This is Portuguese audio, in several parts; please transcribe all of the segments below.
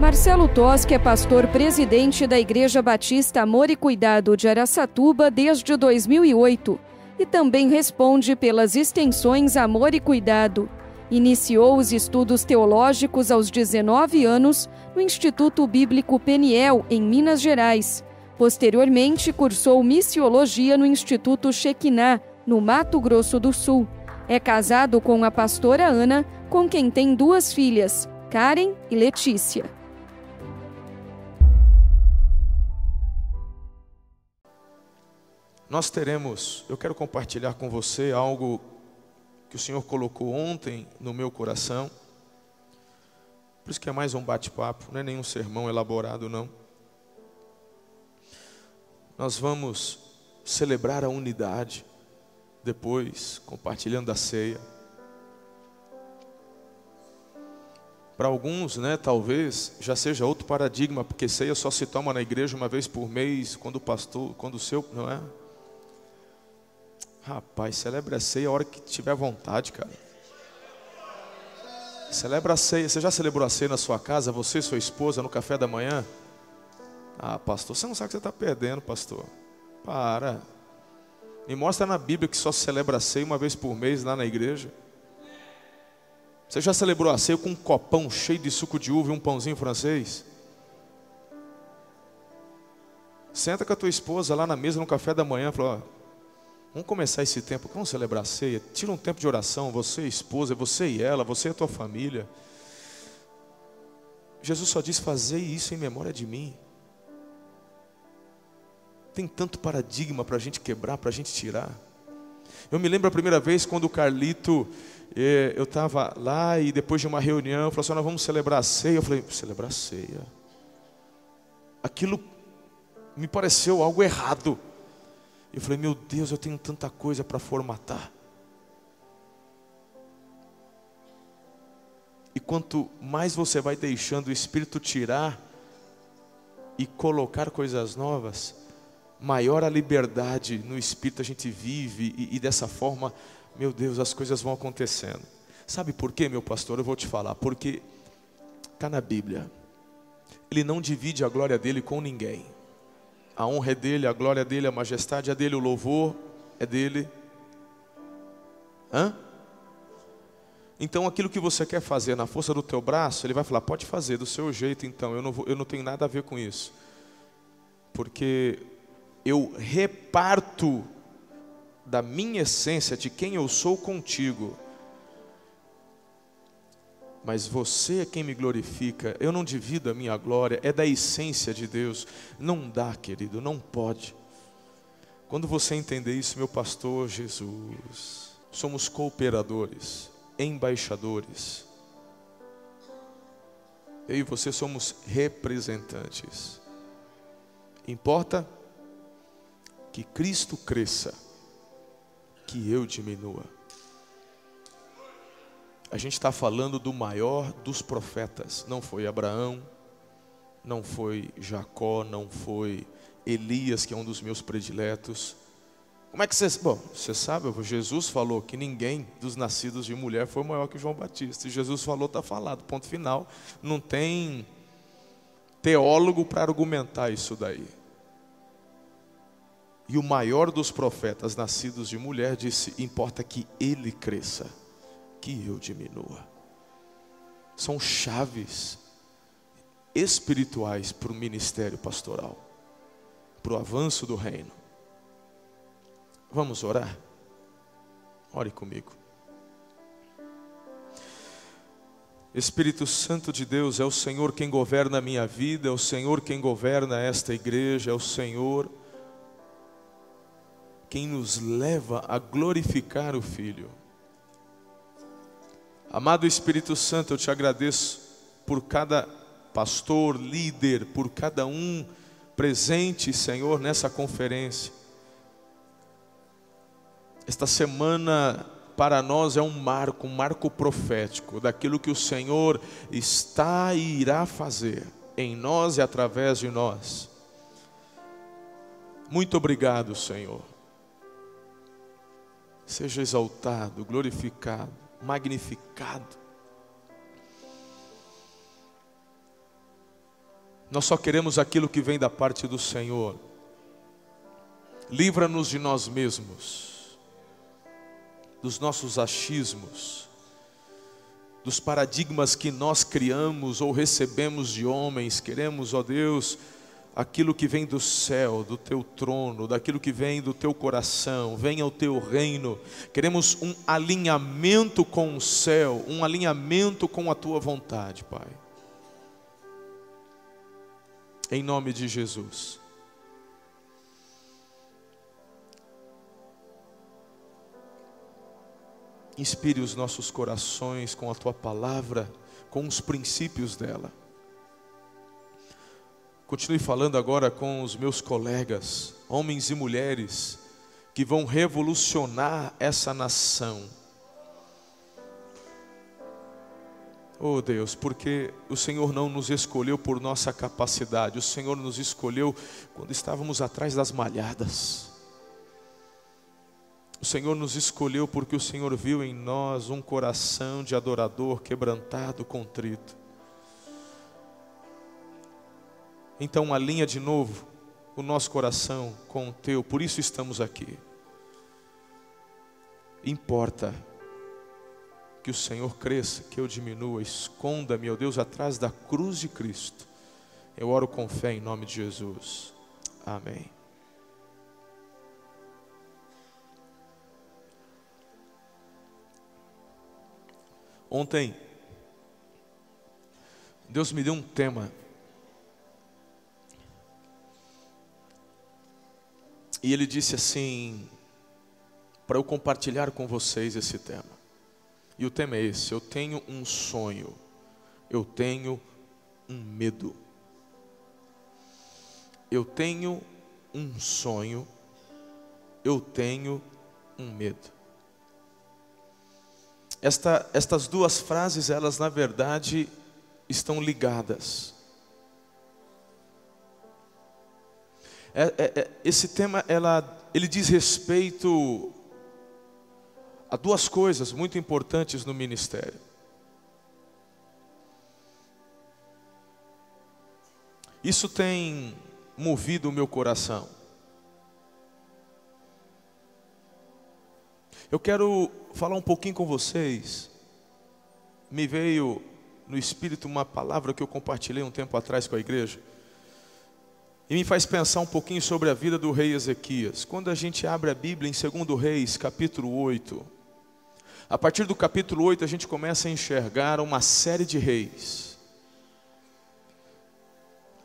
Marcelo Toschi é pastor presidente da Igreja Batista Amor e Cuidado de Araçatuba desde 2008 e também responde pelas extensões Amor e Cuidado. Iniciou os estudos teológicos aos 19 anos no Instituto Bíblico Peniel, em Minas Gerais. Posteriormente, cursou missiologia no Instituto Shekinah, no Mato Grosso do Sul. É casado com a pastora Ana, com quem tem 2 filhas, Karen e Letícia. Nós teremos, eu quero compartilhar com você algo que o Senhor colocou ontem no meu coração. Por isso que é mais um bate-papo, não é nenhum sermão elaborado, não. Nós vamos celebrar a unidade, depois compartilhando a ceia. Para alguns, talvez já seja outro paradigma, porque ceia só se toma na igreja uma vez por mês, quando o pastor, quando o seu, não é? Rapaz, celebra a ceia a hora que tiver vontade, cara. Celebra a ceia. Você já celebrou a ceia na sua casa, você e sua esposa, no café da manhã? Ah, pastor, você não sabe o que você está perdendo, pastor. Para. Me mostra na Bíblia que só se celebra a ceia uma vez por mês lá na igreja. Você já celebrou a ceia com um copão cheio de suco de uva e um pãozinho francês? Senta com a tua esposa lá na mesa no café da manhã e fala, vamos começar esse tempo, vamos celebrar a ceia. Tira um tempo de oração, você e a esposa, você e ela, você e a tua família. Jesus só diz, fazei isso em memória de mim. Tem tanto paradigma para a gente quebrar, para a gente tirar. Eu me lembro a primeira vez quando o Carlito, eu estava lá e depois de uma reunião, falou assim, nós vamos celebrar a ceia. Eu falei, celebrar a ceia? Aquilo me pareceu algo errado. Eu falei, meu Deus, eu tenho tanta coisa para formatar. E quanto mais você vai deixando o Espírito tirar e colocar coisas novas, maior a liberdade no Espírito a gente vive e dessa forma, meu Deus, as coisas vão acontecendo. Sabe por quê, meu pastor? Eu vou te falar. Porque está na Bíblia. Ele não divide a glória dele com ninguém. A honra é dele, a glória é dele, a majestade é dele, o louvor é dele. Então aquilo que você quer fazer na força do teu braço, ele vai falar, pode fazer do seu jeito então, eu não tenho nada a ver com isso. Porque eu reparto da minha essência, de quem eu sou contigo. Mas você é quem me glorifica, eu não divido a minha glória, é da essência de Deus. Não dá, querido, não pode. Quando você entender isso, meu pastor Jesus, somos cooperadores, embaixadores. Eu e você somos representantes. Importa que Cristo cresça, que eu diminua. A gente está falando do maior dos profetas. Não foi Abraão, não foi Jacó, não foi Elias, que é um dos meus prediletos. Como é que você... Bom, você sabe, Jesus falou que ninguém dos nascidos de mulher foi maior que João Batista. E Jesus falou, está falado, ponto final. Não tem teólogo para argumentar isso daí. E o maior dos profetas nascidos de mulher disse, importa que ele cresça, que eu diminua. São chaves espirituais para o ministério pastoral, para o avanço do reino. Vamos orar? Ore comigo. Espírito Santo de Deus, é o Senhor quem governa a minha vida, é o Senhor quem governa esta igreja, é o Senhor quem nos leva a glorificar o Filho. Amado Espírito Santo, eu te agradeço por cada pastor, líder, por cada um presente, Senhor, nessa conferência. Esta semana para nós é um marco profético daquilo que o Senhor está e irá fazer em nós e através de nós. Muito obrigado, Senhor. Seja exaltado, glorificado, magnificado. Nós só queremos aquilo que vem da parte do Senhor. Livra-nos de nós mesmos, dos nossos achismos, dos paradigmas que nós criamos ou recebemos de homens. Queremos, ó Deus, aquilo que vem do céu, do teu trono, daquilo que vem do teu coração. Venha o teu reino. Queremos um alinhamento com o céu, um alinhamento com a tua vontade, Pai. Em nome de Jesus. Inspire os nossos corações com a tua palavra, com os princípios dela. Continue falando agora com os meus colegas, homens e mulheres, que vão revolucionar essa nação. Oh Deus, porque o Senhor não nos escolheu por nossa capacidade, o Senhor nos escolheu quando estávamos atrás das malhadas. O Senhor nos escolheu porque o Senhor viu em nós um coração de adorador, quebrantado, contrito. Então alinha de novo o nosso coração com o teu, por isso estamos aqui. Importa que o Senhor cresça, que eu diminua. Esconda-me, ó Deus, atrás da cruz de Cristo. Eu oro com fé em nome de Jesus. Amém. Ontem, Deus me deu um tema. E Ele disse assim, para eu compartilhar com vocês esse tema. E o tema é esse: eu tenho um sonho, eu tenho um medo. Eu tenho um sonho, eu tenho um medo. Estas duas frases, elas na verdade estão ligadas. Esse tema, ele diz respeito a duas coisas muito importantes no ministério. Isso tem movido o meu coração. Eu quero falar um pouquinho com vocês. Me veio no Espírito uma palavra que eu compartilhei um tempo atrás com a igreja. E me faz pensar um pouquinho sobre a vida do rei Ezequias. Quando a gente abre a Bíblia em 2 Reis, capítulo 8. A partir do capítulo 8 a gente começa a enxergar uma série de reis.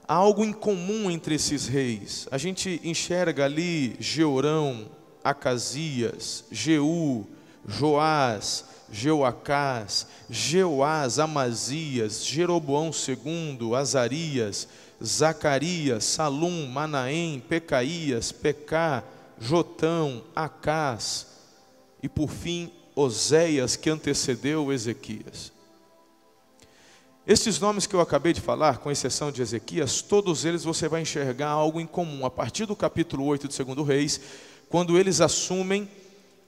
Há algo em comum entre esses reis. A gente enxerga ali Jeorão, Acasias, Jeú, Joás, Jeoacás, Jeoás, Amazias, Jeroboão II, Azarias, Zacarias, Salum, Manaém, Pecaías, Pecá, Jotão, Acás e por fim Oséias, que antecedeu Ezequias. Estes nomes que eu acabei de falar, com exceção de Ezequias, todos eles você vai enxergar algo em comum. A partir do capítulo 8 de 2 Reis, quando eles assumem,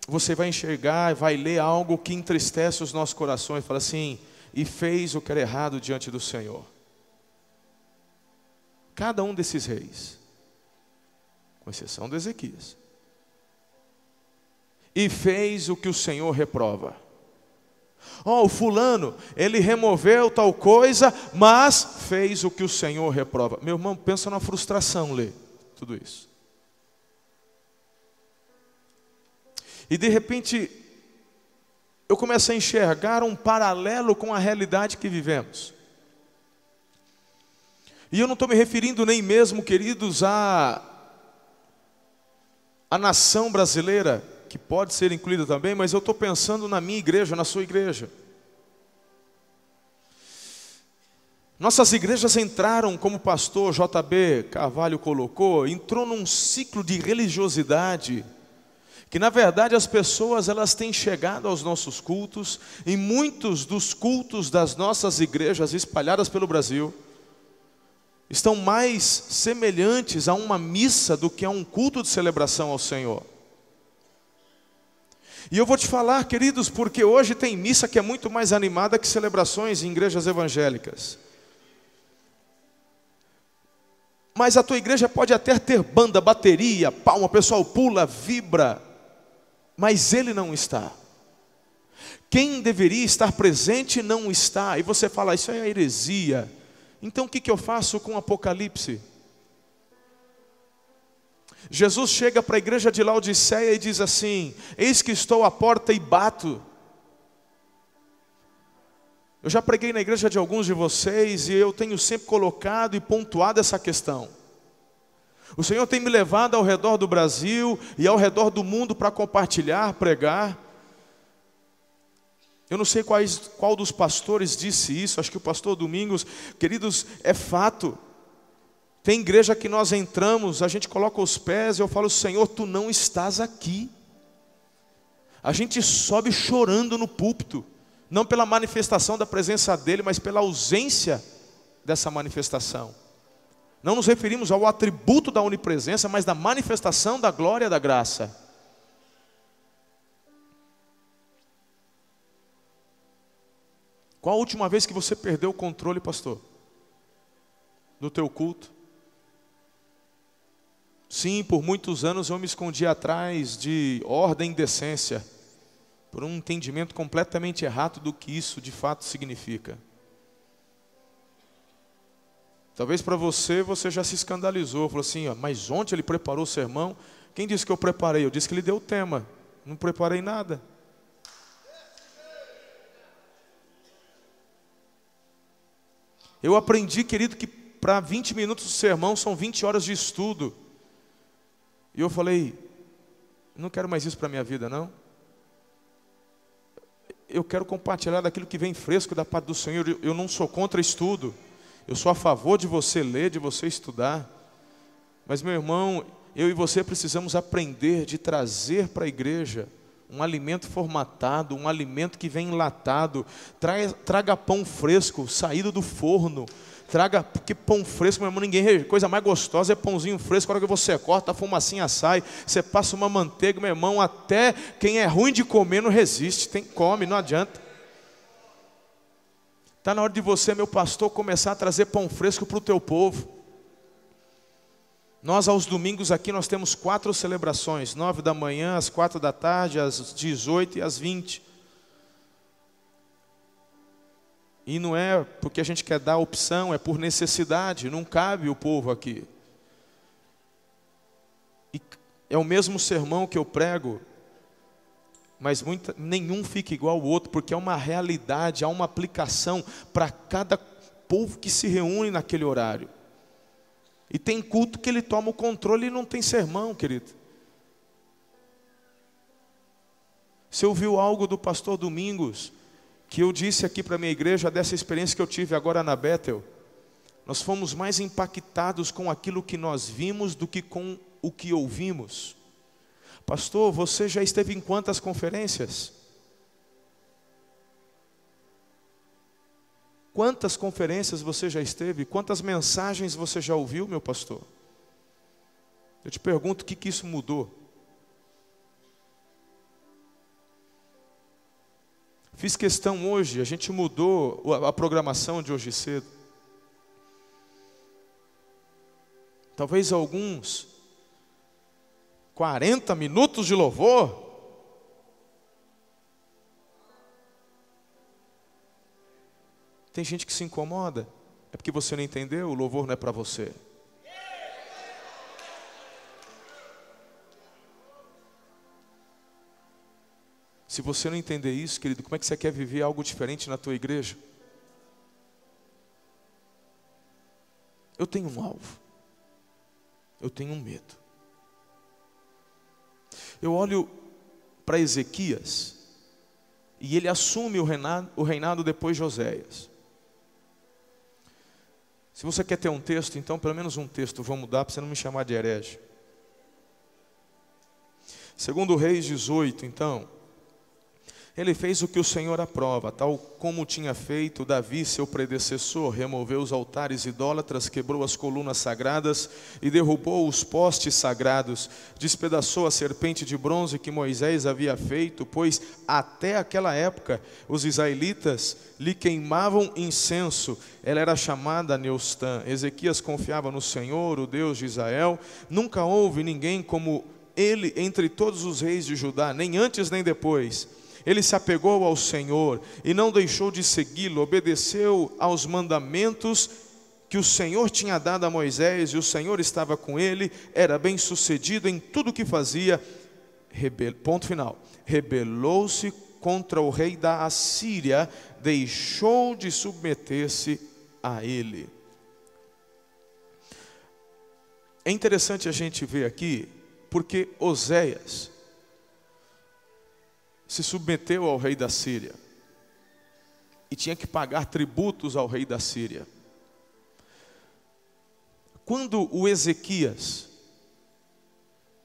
você vai enxergar, vai ler algo que entristece os nossos corações. Fala assim: e fez o que era errado diante do Senhor. Cada um desses reis, com exceção de Ezequias, e fez o que o Senhor reprova. O fulano, ele removeu tal coisa, mas fez o que o Senhor reprova. Meu irmão, pensa na frustração, ler tudo isso. E de repente, eu começo a enxergar um paralelo com a realidade que vivemos. E eu não estou me referindo nem mesmo, queridos, à nação brasileira, que pode ser incluída também, mas eu estou pensando na minha igreja, na sua igreja. Nossas igrejas entraram, como o pastor J.B. Carvalho colocou, entrou num ciclo de religiosidade, que na verdade as pessoas elas têm chegado aos nossos cultos, e muitos dos cultos das nossas igrejas espalhadas pelo Brasil, estão mais semelhantes a uma missa do que a um culto de celebração ao Senhor. E eu vou te falar, queridos, porque hoje tem missa que é muito mais animada que celebrações em igrejas evangélicas. Mas a tua igreja pode até ter banda, bateria, palma, o pessoal pula, vibra, mas ele não está. Quem deveria estar presente não está. E você fala, isso é heresia. Então o que eu faço com o Apocalipse? Jesus chega para a igreja de Laodiceia e diz assim: eis que estou à porta e bato. Eu já preguei na igreja de alguns de vocês e eu tenho sempre colocado e pontuado essa questão. O Senhor tem me levado ao redor do Brasil e ao redor do mundo para compartilhar, pregar. Eu não sei qual dos pastores disse isso, acho que o pastor Domingos. Queridos, é fato. Tem igreja que nós entramos, a gente coloca os pés e eu falo, Senhor, Tu não estás aqui. A gente sobe chorando no púlpito. Não pela manifestação da presença dEle, mas pela ausência dessa manifestação. Não nos referimos ao atributo da onipresença, mas da manifestação da glória e da graça. Qual a última vez que você perdeu o controle, pastor? Do teu culto? Sim, por muitos anos eu me escondi atrás de ordem e decência, por um entendimento completamente errado do que isso de fato significa. Talvez para você já se escandalizou, falou assim, mas ontem ele preparou o sermão. Quem disse que eu preparei? Eu disse que ele deu o tema, não preparei nada. Eu aprendi, querido, que para 20 minutos de sermão são 20 horas de estudo. E eu falei, não quero mais isso para a minha vida, não. Eu quero compartilhar daquilo que vem fresco da parte do Senhor. Eu não sou contra estudo. Eu sou a favor de você ler, de você estudar. Mas, meu irmão, eu e você precisamos aprender de trazer para a igreja um alimento formatado, um alimento que vem enlatado. Traga pão fresco, saído do forno. Traga, porque pão fresco, meu irmão, coisa mais gostosa é pãozinho fresco. A hora que você corta, a fumacinha sai, você passa uma manteiga, meu irmão, até quem é ruim de comer não resiste, come, não adianta. Está na hora de você, meu pastor, começar a trazer pão fresco para o teu povo. Nós, aos domingos aqui, nós temos 4 celebrações, 9 da manhã, às 4 da tarde, às 18 e às 20. E não é porque a gente quer dar opção, é por necessidade, não cabe o povo aqui. E é o mesmo sermão que eu prego, mas nenhum fica igual ao outro, porque é uma realidade, há uma aplicação para cada povo que se reúne naquele horário. E tem culto que ele toma o controle e não tem sermão, querido. Você ouviu algo do pastor Domingos, que eu disse aqui para a minha igreja, dessa experiência que eu tive agora na Bethel? Nós fomos mais impactados com aquilo que nós vimos do que com o que ouvimos. Pastor, você já esteve em quantas conferências? Quantas conferências você já esteve? Quantas mensagens você já ouviu, meu pastor? Eu te pergunto, o que isso mudou? Fiz questão hoje, a gente mudou a programação de hoje cedo. Talvez alguns 40 minutos de louvor. Tem gente que se incomoda. É porque você não entendeu, o louvor não é para você. Se você não entender isso, querido, como é que você quer viver algo diferente na tua igreja? Eu tenho um alvo. Eu tenho um medo. Eu olho para Ezequias e ele assume o reinado depois de Oséias. Se você quer ter um texto, então pelo menos um texto vou mudar para você não me chamar de herege. Segundo Reis 18, então. Ele fez o que o Senhor aprova, tal como tinha feito Davi, seu predecessor. Removeu os altares idólatras, quebrou as colunas sagradas e derrubou os postes sagrados. Despedaçou a serpente de bronze que Moisés havia feito, pois até aquela época os israelitas lhe queimavam incenso. Ela era chamada Neustã. Ezequias confiava no Senhor, o Deus de Israel. Nunca houve ninguém como ele entre todos os reis de Judá, nem antes nem depois. Ele se apegou ao Senhor e não deixou de segui-lo, obedeceu aos mandamentos que o Senhor tinha dado a Moisés, e o Senhor estava com ele, era bem sucedido em tudo o que fazia. Ponto final. Rebelou-se contra o rei da Assíria, deixou de submeter-se a ele. É interessante a gente ver aqui, porque Oséias se submeteu ao rei da Síria e tinha que pagar tributos ao rei da Síria. Quando o Ezequias,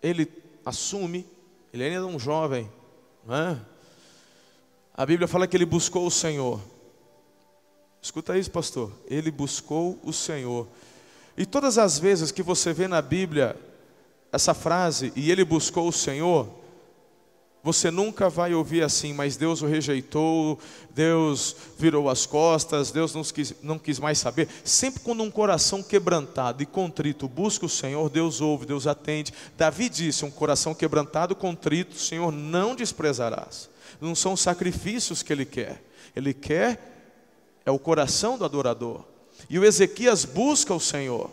ele assume, ele ainda é um jovem, não é? A Bíblia fala que ele buscou o Senhor. Escuta isso, pastor. Ele buscou o Senhor. E todas as vezes que você vê na Bíblia essa frase, e ele buscou o Senhor, você nunca vai ouvir assim, mas Deus o rejeitou, Deus virou as costas, Deus não quis mais saber. Sempre quando um coração quebrantado e contrito busca o Senhor, Deus ouve, Deus atende. Davi disse, um coração quebrantado, contrito, o Senhor não desprezarás. Não são sacrifícios que Ele quer é o coração do adorador. E o Ezequias busca o Senhor.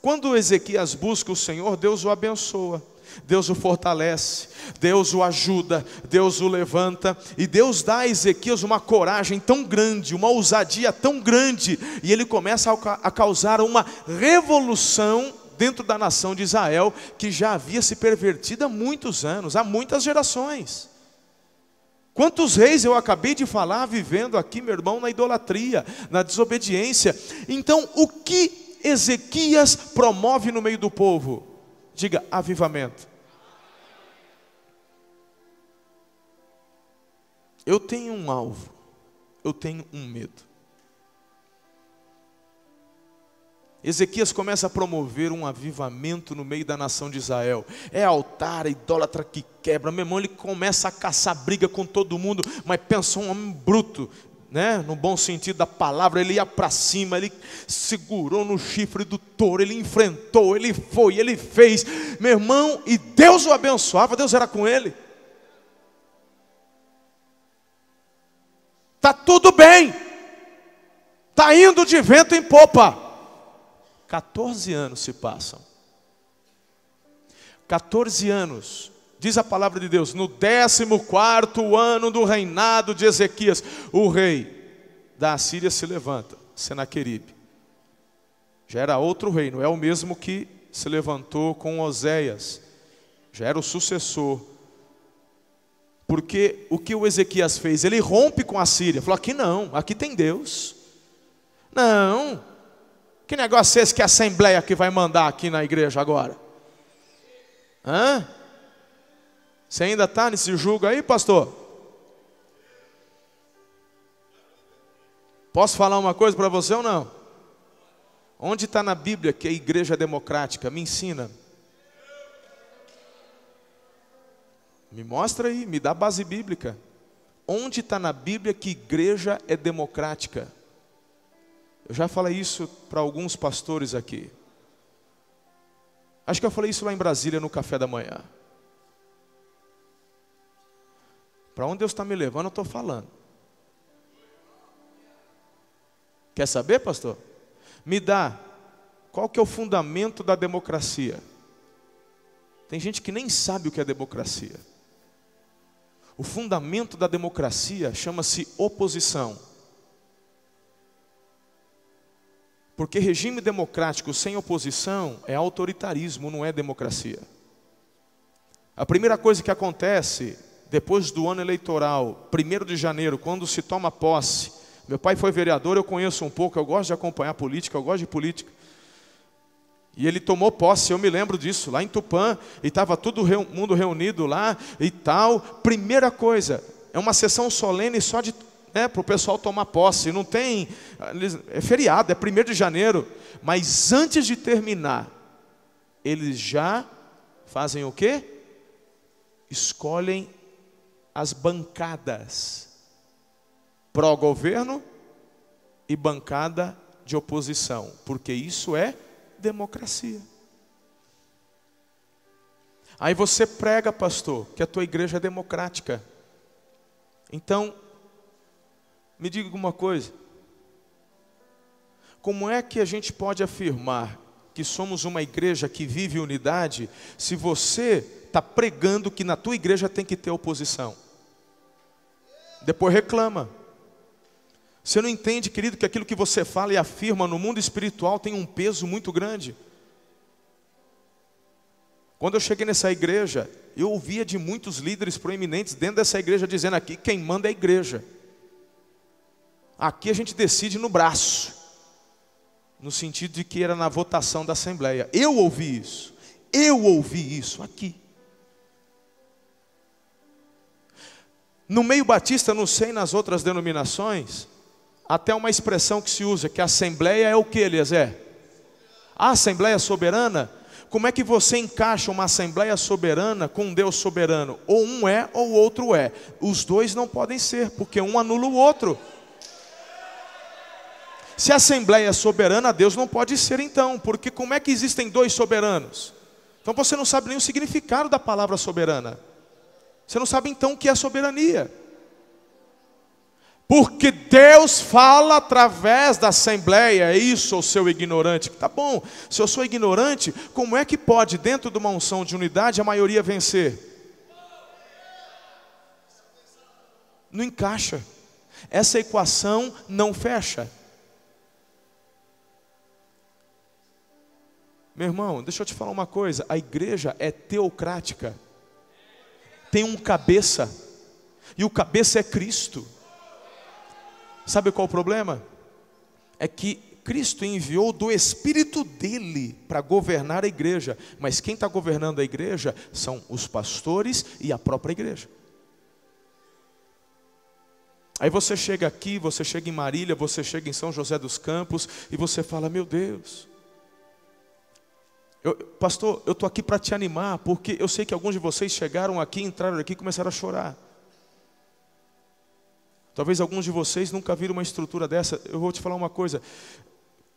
Quando o Ezequias busca o Senhor, Deus o abençoa. Deus o fortalece, Deus o ajuda, Deus o levanta, e Deus dá a Ezequias uma coragem tão grande, uma ousadia tão grande, e ele começa a causar uma revolução dentro da nação de Israel, que já havia se pervertido há muitos anos, há muitas gerações. Quantos reis eu acabei de falar vivendo aqui, meu irmão, na idolatria, na desobediência. Então, o que Ezequias promove no meio do povo? Diga, avivamento. Eu tenho um alvo, eu tenho um medo. Ezequias começa a promover um avivamento no meio da nação de Israel. É altar, é idólatra que quebra. Meu irmão, ele começa a caçar briga com todo mundo, mas pensa um homem bruto, né? No bom sentido da palavra. Ele ia para cima, ele segurou no chifre do touro, ele enfrentou, ele foi, ele fez, meu irmão, e Deus o abençoava, Deus era com ele. Tá tudo bem, tá indo de vento em popa. 14 anos se passam. 14 anos. Diz a palavra de Deus, no 14º ano do reinado de Ezequias, o rei da Assíria se levanta, Senaqueribe. Já era outro rei, não é o mesmo que se levantou com Oséias. Já era o sucessor. Porque o que o Ezequias fez? Ele rompe com a Síria. Falou, aqui não, aqui tem Deus. Não, que negócio é esse que a Assembleia que vai mandar aqui na igreja agora? Hã? Você ainda está nesse julgo aí, pastor? Posso falar uma coisa para você ou não? Onde está na Bíblia que a igreja é democrática? Me ensina. Me mostra aí, me dá base bíblica. Onde está na Bíblia que igreja é democrática? Eu já falei isso para alguns pastores aqui. Acho que eu falei isso lá em Brasília no café da manhã. Para onde Deus está me levando, eu estou falando. Quer saber, pastor? Me dá, qual que é o fundamento da democracia? Tem gente que nem sabe o que é democracia. O fundamento da democracia chama-se oposição. Porque regime democrático sem oposição é autoritarismo, não é democracia. A primeira coisa que acontece depois do ano eleitoral, 1º de janeiro, quando se toma posse. Meu pai foi vereador, eu conheço um pouco, eu gosto de acompanhar política, eu gosto de política. E ele tomou posse, eu me lembro disso, lá em Tupã, e estava todo mundo reunido lá e tal. Primeira coisa, é uma sessão solene só para o pessoal tomar posse. Não tem, é feriado, é 1º de janeiro. Mas antes de terminar, eles já fazem o quê? Escolhem as bancadas pró-governo e bancada de oposição, porque isso é democracia. Aí você prega, pastor, que a tua igreja é democrática. Então, me diga alguma coisa. Como é que a gente pode afirmar que somos uma igreja que vive unidade, se você está pregando que na tua igreja tem que ter oposição? Depois reclama. Você não entende, querido, que aquilo que você fala e afirma no mundo espiritual tem um peso muito grande. Quando eu cheguei nessa igreja, eu ouvia de muitos líderes proeminentes dentro dessa igreja dizendo: aqui quem manda é a igreja. Aqui a gente decide no braço. No sentido de que era na votação da Assembleia. Eu ouvi isso aqui. No meio batista, não sei nas outras denominações, até uma expressão que se usa, que a Assembleia é o que, Eliezer? A Assembleia soberana. Como é que você encaixa uma Assembleia soberana com um Deus soberano? Ou um é, ou o outro é. Os dois não podem ser, porque um anula o outro. Se a Assembleia é soberana, Deus não pode ser então, porque como é que existem dois soberanos? Então você não sabe nem o significado da palavra soberana. Você não sabe então o que é soberania. Porque Deus fala através da Assembleia. Isso, ou seu ignorante. Tá bom, se eu sou ignorante, como é que pode, dentro de uma unção de unidade, a maioria vencer? Não encaixa. Essa equação não fecha. Meu irmão, deixa eu te falar uma coisa. A igreja é teocrática. Tem um cabeça. E o cabeça é Cristo. Sabe qual o problema? É que Cristo enviou do Espírito dele para governar a igreja. Mas quem está governando a igreja são os pastores e a própria igreja. Aí você chega aqui, você chega em Marília, você chega em São José dos Campos e você fala: meu Deus, pastor, eu estou aqui para te animar, porque eu sei que alguns de vocês chegaram aqui, entraram aqui e começaram a chorar. Talvez alguns de vocês nunca viram uma estrutura dessa. Eu vou te falar uma coisa.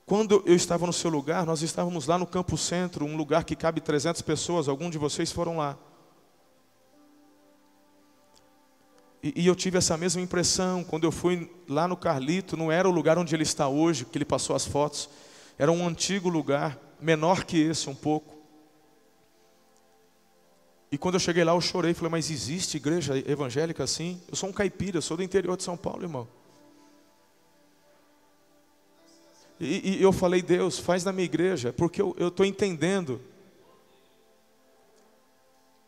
Quando eu estava no seu lugar, nós estávamos lá no Campo Centro, um lugar que cabe 300 pessoas. Alguns de vocês foram lá. E eu tive essa mesma impressão. Quando eu fui lá no Carlito, não era o lugar onde ele está hoje, que ele passou as fotos. Era um antigo lugar, menor que esse um pouco. E quando eu cheguei lá, eu chorei, falei: mas existe igreja evangélica assim? Eu sou um caipira, eu sou do interior de São Paulo, irmão. E eu falei: Deus, faz na minha igreja, porque eu estou entendendo.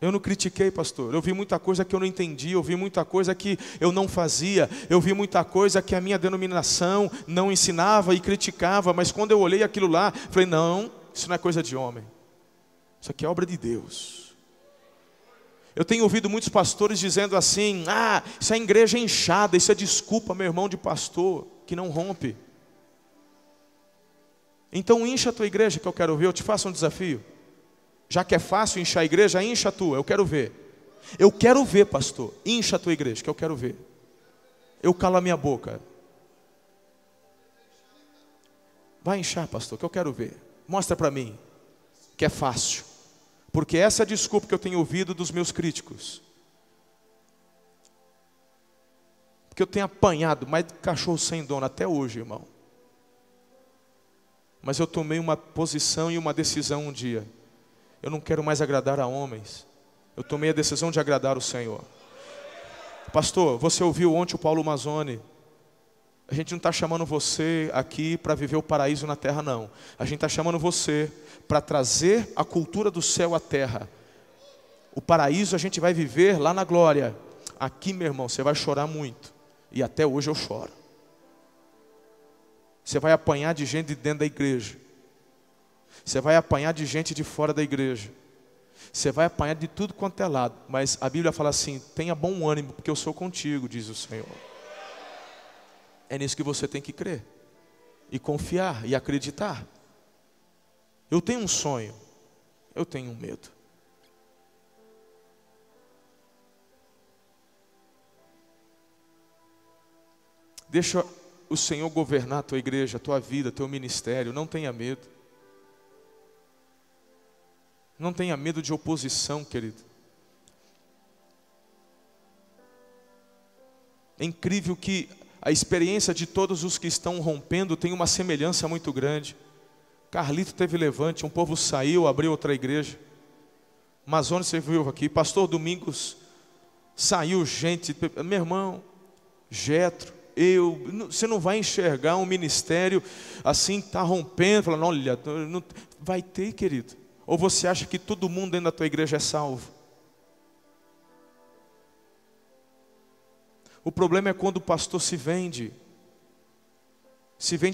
Eu não critiquei, pastor. Eu vi muita coisa que eu não entendi, eu vi muita coisa que eu não fazia, eu vi muita coisa que a minha denominação não ensinava e criticava, mas quando eu olhei aquilo lá, falei: não, isso não é coisa de homem. Isso aqui é obra de Deus. Eu tenho ouvido muitos pastores dizendo assim: ah, isso é igreja inchada, isso é desculpa, meu irmão, de pastor que não rompe. Então incha a tua igreja que eu quero ver. Eu te faço um desafio. Já que é fácil inchar a igreja, incha a tua, eu quero ver. Eu quero ver, pastor, incha a tua igreja que eu quero ver. Eu calo a minha boca. Vai inchar, pastor, que eu quero ver. Mostra para mim que é fácil. Porque essa é a desculpa que eu tenho ouvido dos meus críticos. Porque eu tenho apanhado mais de cachorro sem dono até hoje, irmão. Mas eu tomei uma posição e uma decisão um dia. Eu não quero mais agradar a homens. Eu tomei a decisão de agradar o Senhor. Pastor, você ouviu ontem o Paulo Mazzoni. A gente não está chamando você aqui para viver o paraíso na terra, não. A gente está chamando você para trazer a cultura do céu à terra. O paraíso a gente vai viver lá na glória. Aqui, meu irmão, você vai chorar muito. E até hoje eu choro. Você vai apanhar de gente de dentro da igreja. Você vai apanhar de gente de fora da igreja. Você vai apanhar de tudo quanto é lado. Mas a Bíblia fala assim: tenha bom ânimo, porque eu sou contigo, diz o Senhor. É nisso que você tem que crer. E confiar, e acreditar. Eu tenho um sonho. Eu tenho um medo. Deixa o Senhor governar a tua igreja, a tua vida, teu ministério. Não tenha medo. Não tenha medo de oposição, querido. É incrível que a experiência de todos os que estão rompendo tem uma semelhança muito grande. Carlito teve levante, um povo saiu, abriu outra igreja. Amazônia, você viu aqui, pastor Domingos, saiu gente, meu irmão, Jetro, você não vai enxergar um ministério assim, está rompendo, falando, olha, não, vai ter, querido. Ou você acha que todo mundo dentro da tua igreja é salvo? O problema é quando o pastor se vende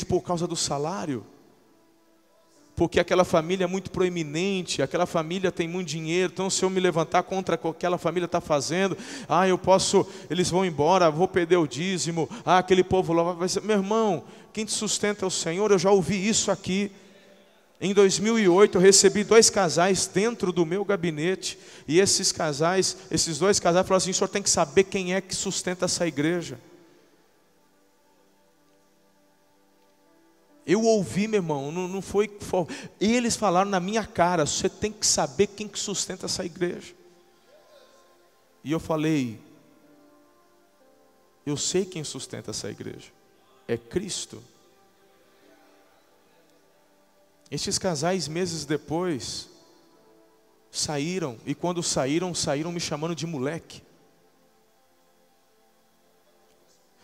por causa do salário, porque aquela família é muito proeminente, aquela família tem muito dinheiro, então se eu me levantar contra o que aquela família está fazendo, eles vão embora, vou perder o dízimo, aquele povo lá vai ser, meu irmão, quem te sustenta é o Senhor. Eu já ouvi isso aqui. Em 2008 eu recebi 2 casais dentro do meu gabinete, e esses 2 casais falaram assim: o senhor tem que saber quem é que sustenta essa igreja. Eu ouvi, meu irmão, não foi, eles falaram na minha cara: você tem que saber quem que sustenta essa igreja. E eu falei: eu sei quem sustenta essa igreja, é Cristo. Estes casais, meses depois, saíram, e quando saíram me chamando de moleque.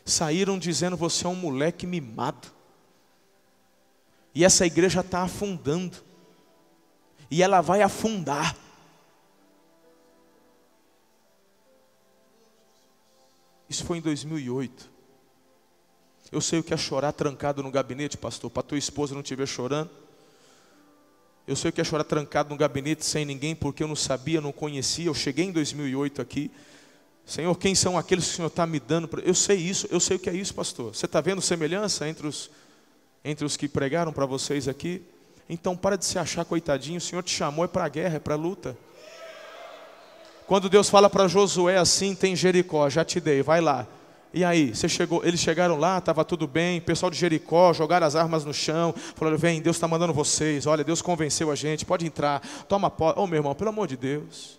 Saíram dizendo: você é um moleque mimado. E essa igreja está afundando. E ela vai afundar. Isso foi em 2008. Eu sei o que é chorar trancado no gabinete, pastor, para tua esposa não te ver chorando. Eu sei o que é chorar trancado no gabinete sem ninguém, porque eu não sabia, não conhecia. Eu cheguei em 2008 aqui. Senhor, quem são aqueles que o Senhor está me dando? Eu sei isso, eu sei o que é isso, pastor. Você está vendo semelhança entre os que pregaram para vocês aqui? Então para de se achar coitadinho. O Senhor te chamou, é para a guerra, é para a luta. Quando Deus fala para Josué assim: tem Jericó, já te dei, vai lá. E aí, eles chegaram lá, estava tudo bem, o pessoal de Jericó jogaram as armas no chão, falaram: vem, Deus está mandando vocês, olha, Deus convenceu a gente, pode entrar, toma posse. Meu irmão, pelo amor de Deus.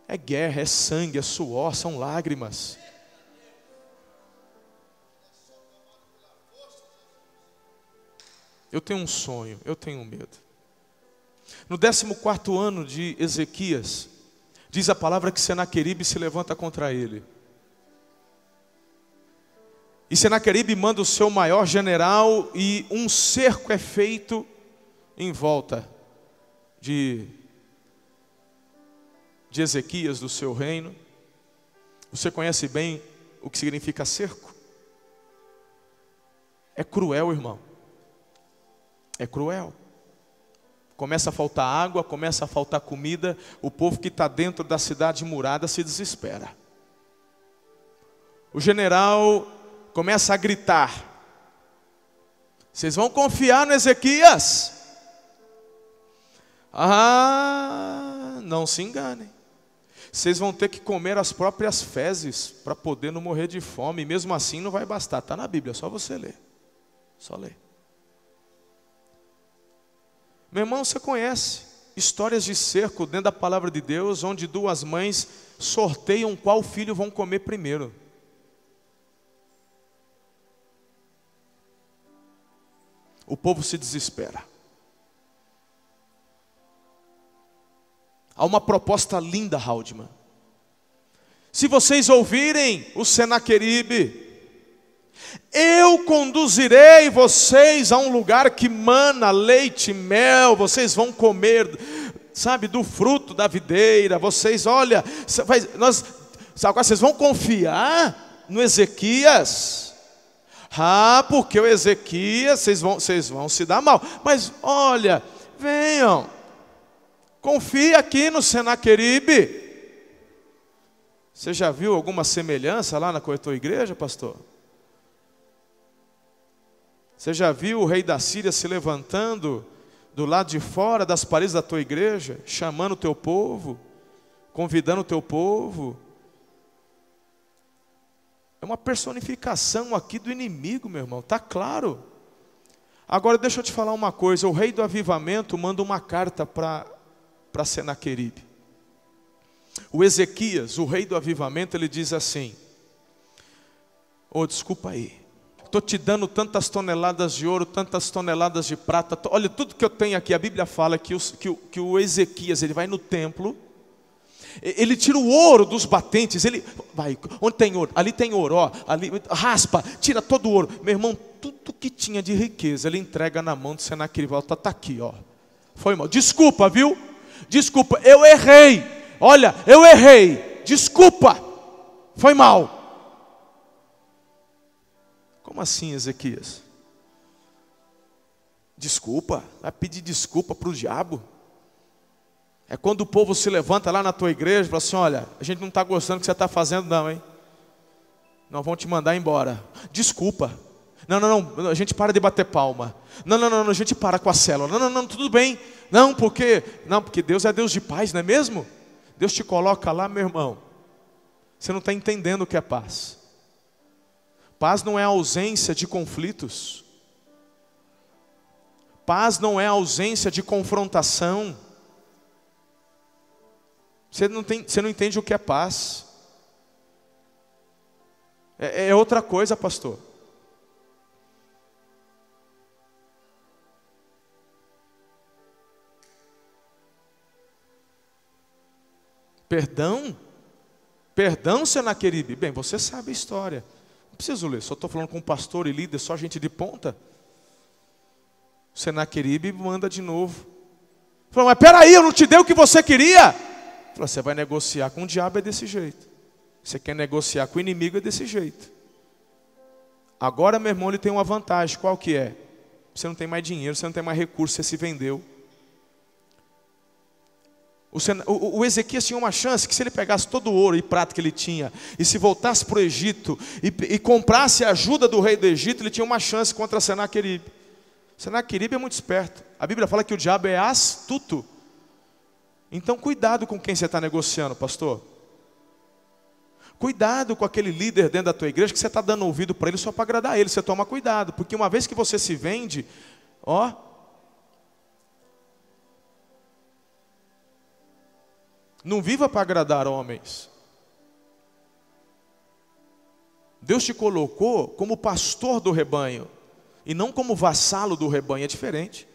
É guerra, é sangue, é suor, são lágrimas. Eu tenho um sonho, eu tenho um medo. No 14º ano de Ezequias, diz a palavra que Senaqueribe se levanta contra ele. E Senaqueribe manda o seu maior general, e um cerco é feito em volta de Ezequias, do seu reino. Você conhece bem o que significa cerco? É cruel, irmão. É cruel. Começa a faltar água, começa a faltar comida. O povo que está dentro da cidade murada se desespera. O general começa a gritar: vocês vão confiar no Ezequias? Não se enganem. Vocês vão ter que comer as próprias fezes para poder não morrer de fome. E mesmo assim não vai bastar. Está na Bíblia, só você ler. Só ler. Meu irmão, você conhece histórias de cerco dentro da palavra de Deus, onde 2 mães sorteiam qual filho vão comer primeiro. O povo se desespera. Há uma proposta linda, Haldeman. Se vocês ouvirem o Senaqueribe, eu conduzirei vocês a um lugar que mana leite e mel. Vocês vão comer, sabe, do fruto da videira. Vocês, olha, agora vocês vão confiar no Ezequias. Ah, porque o Ezequias, vocês vão se dar mal. Mas olha, venham, confia aqui no Senaqueribe. Você já viu alguma semelhança lá na tua igreja, pastor? Você já viu o rei da Síria se levantando do lado de fora das paredes da tua igreja, chamando o teu povo, convidando o teu povo? É uma personificação aqui do inimigo, meu irmão, está claro. Agora deixa eu te falar uma coisa, o rei do avivamento manda uma carta para Senaqueribe. O Ezequias, o rei do avivamento, ele diz assim: desculpa aí, estou te dando tantas toneladas de ouro, tantas toneladas de prata, olha tudo que eu tenho aqui. A Bíblia fala que o Ezequias, ele vai no templo, ele tira o ouro dos batentes, ele vai, onde tem ouro? Ali tem ouro, ó, ali, raspa, tira todo o ouro. Meu irmão, tudo que tinha de riqueza, ele entrega na mão de Senaqueribe. Tá aqui, ó. Foi mal, desculpa, viu? Desculpa, eu errei. Olha, eu errei, desculpa, foi mal. Como assim, Ezequias? Desculpa? Vai pedir desculpa para o diabo? É quando o povo se levanta lá na tua igreja e fala assim: olha, a gente não está gostando do que você está fazendo não, hein? Nós vamos te mandar embora. Desculpa. Não, a gente para de bater palma. Não, a gente para com a célula. Não, tudo bem. Não, porque Deus é Deus de paz, não é mesmo? Deus te coloca lá, meu irmão. Você não está entendendo o que é paz. Paz não é ausência de conflitos. Paz não é ausência de confrontação. Você não entende o que é paz. É outra coisa, pastor. Perdão, Senaqueribe. Bem, você sabe a história. Não preciso ler, só estou falando com pastor e líder, só gente de ponta. Senaqueribe manda de novo. Falou: mas peraí, eu não te dei o que você queria. Falou: você vai negociar com o diabo, é desse jeito. Você quer negociar com o inimigo, é desse jeito. Agora, meu irmão, ele tem uma vantagem. Qual que é? Você não tem mais dinheiro, você não tem mais recurso, você se vendeu. O Ezequias tinha uma chance que, se ele pegasse todo o ouro e prata que ele tinha e se voltasse para o Egito e comprasse a ajuda do rei do Egito, ele tinha uma chance contra Senaqueribe. Senaqueribe é muito esperto. A Bíblia fala que o diabo é astuto. Então cuidado com quem você está negociando, pastor. Cuidado com aquele líder dentro da tua igreja que você está dando ouvido para ele só para agradar ele. Você toma cuidado, porque uma vez que você se vende, não viva para agradar homens. Deus te colocou como pastor do rebanho e não como vassalo do rebanho, é diferente.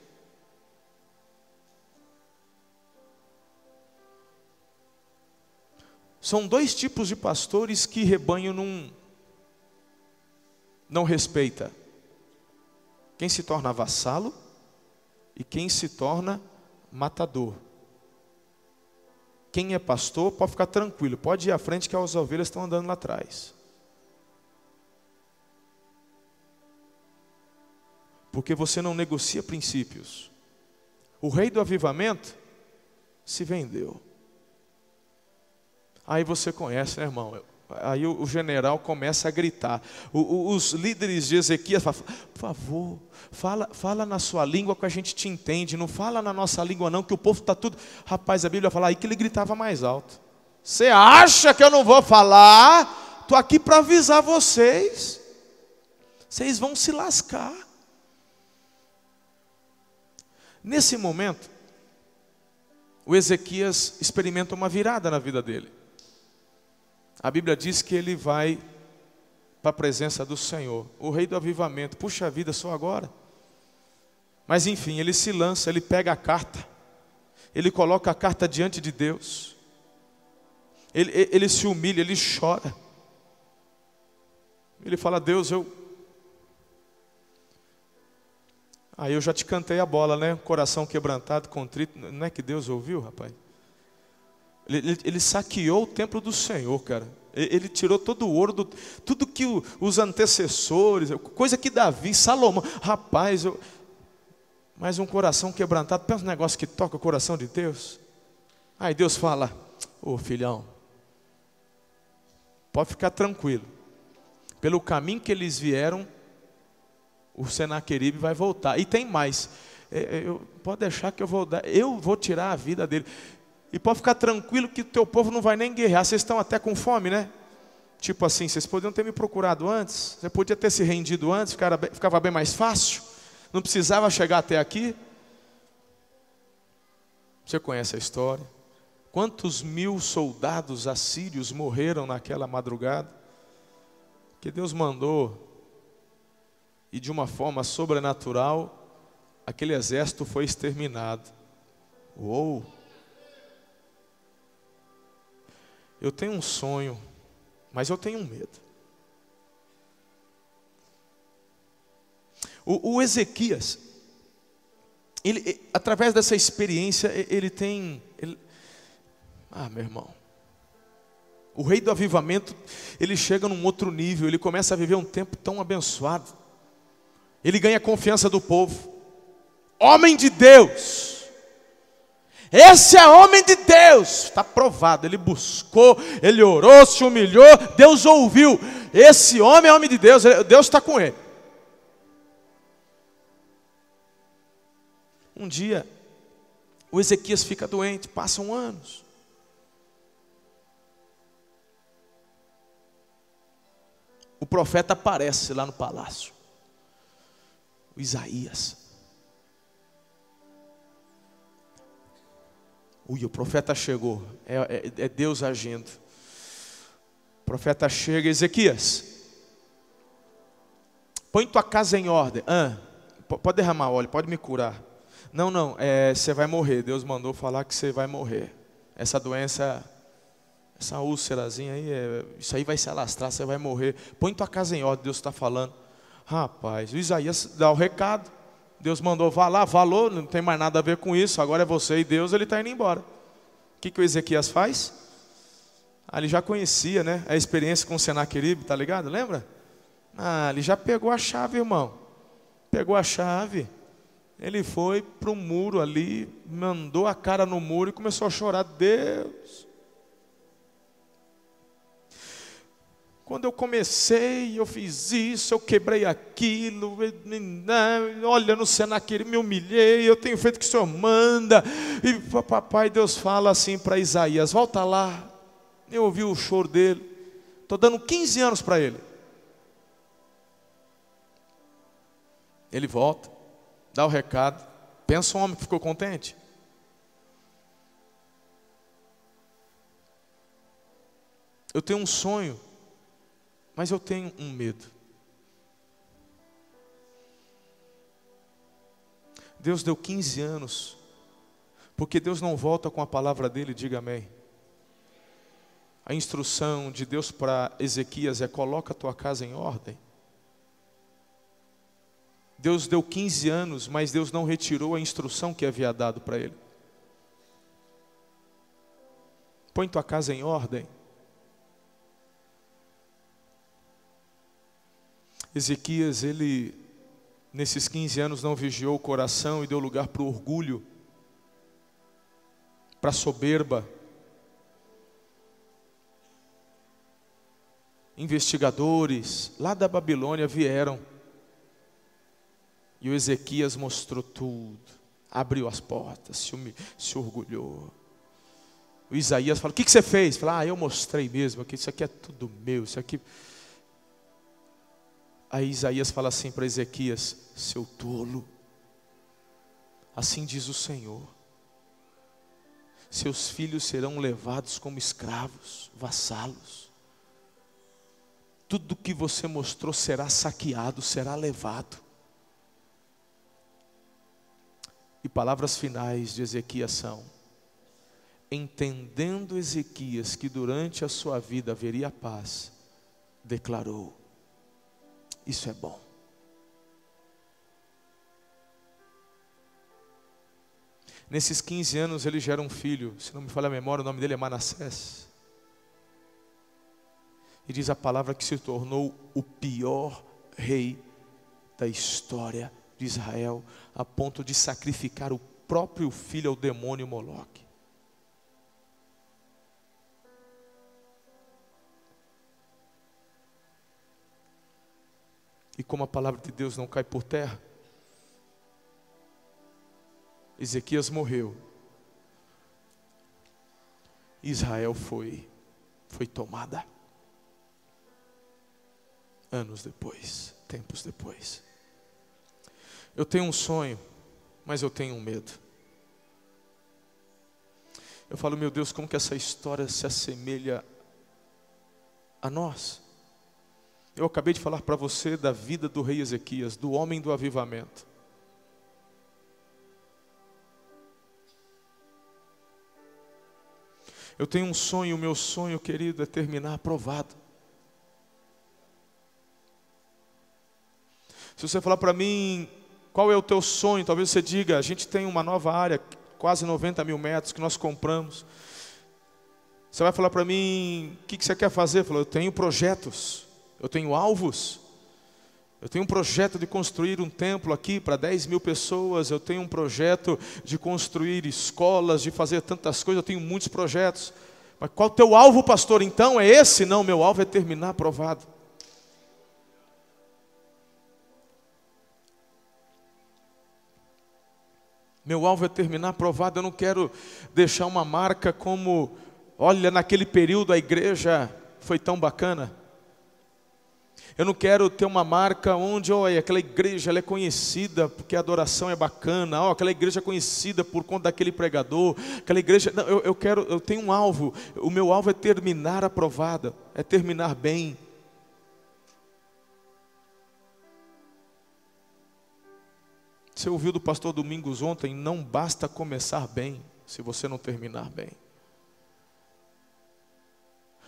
São dois tipos de pastores que rebanho não respeita. Quem se torna vassalo e quem se torna matador. Quem é pastor pode ficar tranquilo, pode ir à frente que as ovelhas estão andando lá atrás. Porque você não negocia princípios. O rei do avivamento se vendeu. Aí você conhece, né, irmão? Aí o general começa a gritar. Os líderes de Ezequias falam: por favor, fala na sua língua que a gente te entende. Não fala na nossa língua não, que o povo está tudo... Rapaz, a Bíblia fala aí que ele gritava mais alto. Você acha que eu não vou falar? Estou aqui para avisar vocês. Vocês vão se lascar. Nesse momento, o Ezequias experimenta uma virada na vida dele. A Bíblia diz que ele vai para a presença do Senhor, o rei do avivamento. Puxa vida, só agora? Mas enfim, ele se lança, ele pega a carta, ele coloca a carta diante de Deus, ele se humilha, ele chora. Ele fala: Deus, Aí eu já te cantei a bola, né? Coração quebrantado, contrito. Não é que Deus ouviu, rapaz? Ele saqueou o templo do Senhor, cara. Ele tirou todo o ouro, tudo que os antecessores, coisa que Davi, Salomão, rapaz, mas um coração quebrantado, pensa um negócio que toca o coração de Deus. Aí Deus fala, ô filhão, pode ficar tranquilo, pelo caminho que eles vieram, o Senaqueribe vai voltar. E tem mais, pode deixar que eu vou tirar a vida dele. E pode ficar tranquilo que o teu povo não vai nem guerrear. Vocês estão até com fome, né? Tipo assim, vocês podiam ter me procurado antes. Você podia ter se rendido antes, ficava bem mais fácil. Não precisava chegar até aqui. Você conhece a história. Quantos 1000 soldados assírios morreram naquela madrugada? Que Deus mandou. E de uma forma sobrenatural, aquele exército foi exterminado. Uou! Eu tenho um sonho, mas eu tenho um medo. O Ezequias, ele, através dessa experiência, meu irmão, o rei do avivamento, ele chega num outro nível, ele começa a viver um tempo tão abençoado. Ele ganha a confiança do povo. Homem de Deus. Esse é homem de Deus, está provado, ele buscou, ele orou, se humilhou, Deus ouviu. Esse homem é homem de Deus, Deus está com ele. Um dia, o Ezequias fica doente, passam anos. O profeta aparece lá no palácio, o Isaías. O profeta chegou, é Deus agindo. O profeta chega, Ezequias, põe tua casa em ordem. Pode derramar óleo, pode me curar. Não, você vai morrer. Deus mandou falar que você vai morrer. Essa doença, essa úlcerazinha aí, isso aí vai se alastrar, você vai morrer. Põe tua casa em ordem, Deus está falando. Rapaz, o Isaías dá o recado. Deus mandou, vá lá, falou, não tem mais nada a ver com isso, agora é você e Deus, ele está indo embora. O que o Ezequias faz? Ele já conhecia, né, a experiência com o Senaqueribe, tá ligado? Lembra? Ele já pegou a chave, irmão. Pegou a chave. Ele foi para o muro ali, mandou a cara no muro e começou a chorar. Deus. Quando eu comecei, eu fiz isso, eu quebrei aquilo, olha no Senaqueribe, me humilhei, eu tenho feito o que o Senhor manda. E papai, Deus fala assim para Isaías, volta lá. Eu ouvi o choro dele, estou dando 15 anos para ele. Ele volta, dá o recado, pensa um homem que ficou contente. Eu tenho um sonho, mas eu tenho um medo. Deus deu 15 anos, porque Deus não volta com a palavra dele, diga amém. A instrução de Deus para Ezequias é: coloca a tua casa em ordem. Deus deu 15 anos, mas Deus não retirou a instrução que havia dado para ele. Põe tua casa em ordem. Ezequias, ele, nesses 15 anos, não vigiou o coração e deu lugar para o orgulho, para a soberba. Investigadores lá da Babilônia vieram, e o Ezequias mostrou tudo, abriu as portas, se orgulhou. O Isaías falou: o que você fez? Falou: eu mostrei mesmo, que isso aqui é tudo meu, isso aqui... Aí Isaías fala assim para Ezequias: seu tolo, assim diz o Senhor, seus filhos serão levados como escravos, vassalos. Tudo que você mostrou será saqueado, será levado. E palavras finais de Ezequias são: entendendo Ezequias que durante a sua vida haveria paz, declarou: isso é bom. Nesses 15 anos ele gera um filho, se não me falha a memória, o nome dele é Manassés. E diz a palavra que se tornou o pior rei da história de Israel, a ponto de sacrificar o próprio filho ao demônio Moloque. E como a palavra de Deus não cai por terra, Ezequias morreu. Israel foi tomada. Anos depois, tempos depois. Eu tenho um sonho, mas eu tenho um medo. Eu falo, meu Deus, como que essa história se assemelha a nós? Eu acabei de falar para você da vida do rei Ezequias, do homem do avivamento. Eu tenho um sonho, o meu sonho, querido, é terminar aprovado. Se você falar para mim, qual é o teu sonho? Talvez você diga, a gente tem uma nova área, quase 90 mil metros que nós compramos. Você vai falar para mim, o que você quer fazer? Eu falo, eu tenho projetos, eu tenho alvos. Eu tenho um projeto de construir um templo aqui para 10 mil pessoas. Eu tenho um projeto de construir escolas, de fazer tantas coisas. Eu tenho muitos projetos. Mas qual o teu alvo, pastor? Então é esse? Não, meu alvo é terminar aprovado. Meu alvo é terminar aprovado. Eu não quero deixar uma marca como, olha, naquele período a igreja foi tão bacana. Eu não quero ter uma marca onde, olha, aquela igreja ela é conhecida porque a adoração é bacana, ó, aquela igreja é conhecida por conta daquele pregador, aquela igreja, não, eu tenho um alvo, o meu alvo é terminar aprovada, é terminar bem. Você ouviu do pastor Domingos ontem, não basta começar bem, se você não terminar bem.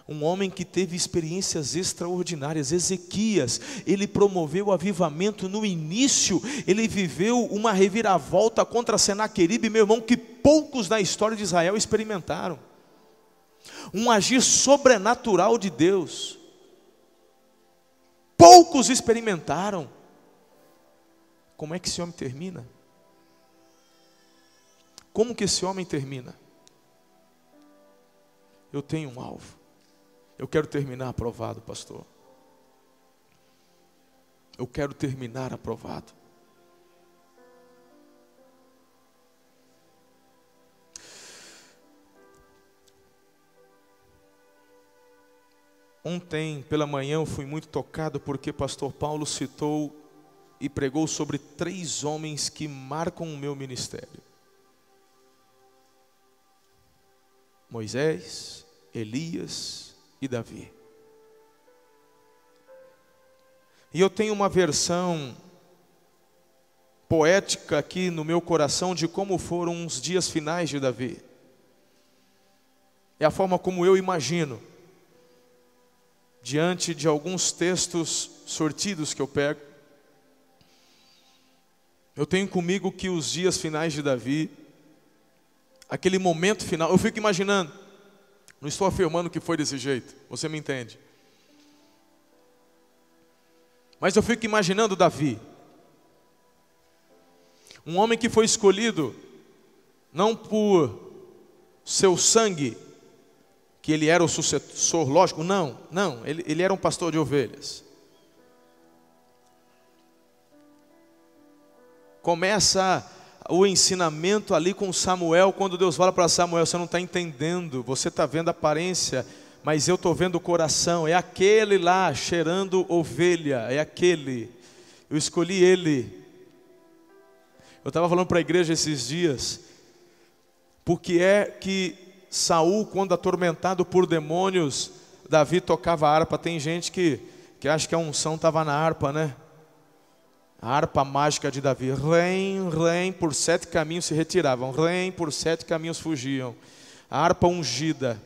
Um homem que teve experiências extraordinárias, Ezequias, ele promoveu o avivamento no início, ele viveu uma reviravolta contra Senaqueribe, meu irmão, que poucos na história de Israel experimentaram. Um agir sobrenatural de Deus. Poucos experimentaram. Como é que esse homem termina? Como que esse homem termina? Eu tenho um alvo. Eu quero terminar aprovado, pastor. Eu quero terminar aprovado. Ontem pela manhã eu fui muito tocado porque pastor Paulo citou e pregou sobre 3 homens que marcam o meu ministério: Moisés, Elias e Davi. E eu tenho uma versão poética aqui no meu coração de como foram os dias finais de Davi. É a forma como eu imagino, diante de alguns textos sortidos que eu pego. Eu tenho comigo que os dias finais de Davi, aquele momento final, eu fico imaginando. Não estou afirmando que foi desse jeito, você me entende. Mas eu fico imaginando Davi, um homem que foi escolhido não por seu sangue, que ele era o sucessor lógico, não, ele era um pastor de ovelhas. Começa o ensinamento ali com Samuel, quando Deus fala para Samuel, você não está entendendo, você está vendo a aparência, mas eu estou vendo o coração, é aquele lá cheirando ovelha, é aquele, eu escolhi ele. Eu estava falando para a igreja esses dias, porque é que Saul, quando atormentado por demônios, Davi tocava harpa. Tem gente que acha que a unção estava na harpa, né? A harpa mágica de Davi, rém, por 7 caminhos se retiravam, rém, por 7 caminhos fugiam. A harpa ungida,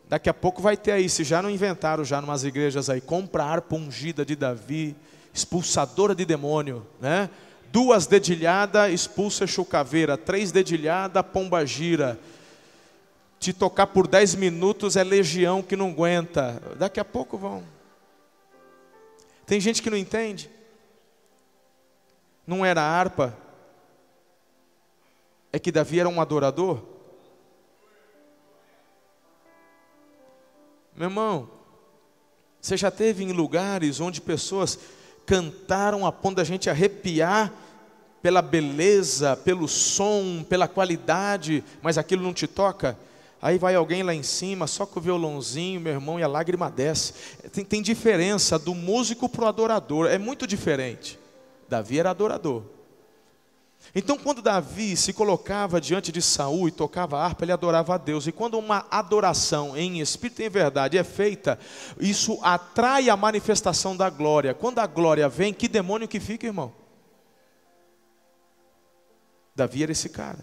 daqui a pouco vai ter aí, se já não inventaram já numas igrejas aí, compra a harpa ungida de Davi, expulsadora de demônio, né? 2 dedilhadas, expulsa chucaveira, 3 dedilhadas, pomba gira. te tocar por 10 minutos é legião que não aguenta. Daqui a pouco vão. Tem gente que não entende. Não era harpa. É que Davi era um adorador. Meu irmão, você já esteve em lugares onde pessoas cantaram a ponto da gente arrepiar pela beleza, pelo som, pela qualidade, mas aquilo não te toca? Aí vai alguém lá em cima, só com o violãozinho, meu irmão, e a lágrima desce. Tem diferença do músico para o adorador, é muito diferente. Davi era adorador. Então, quando Davi se colocava diante de Saul e tocava harpa, ele adorava a Deus. E quando uma adoração em espírito e em verdade é feita, isso atrai a manifestação da glória. Quando a glória vem, que demônio que fica, irmão? Davi era esse cara.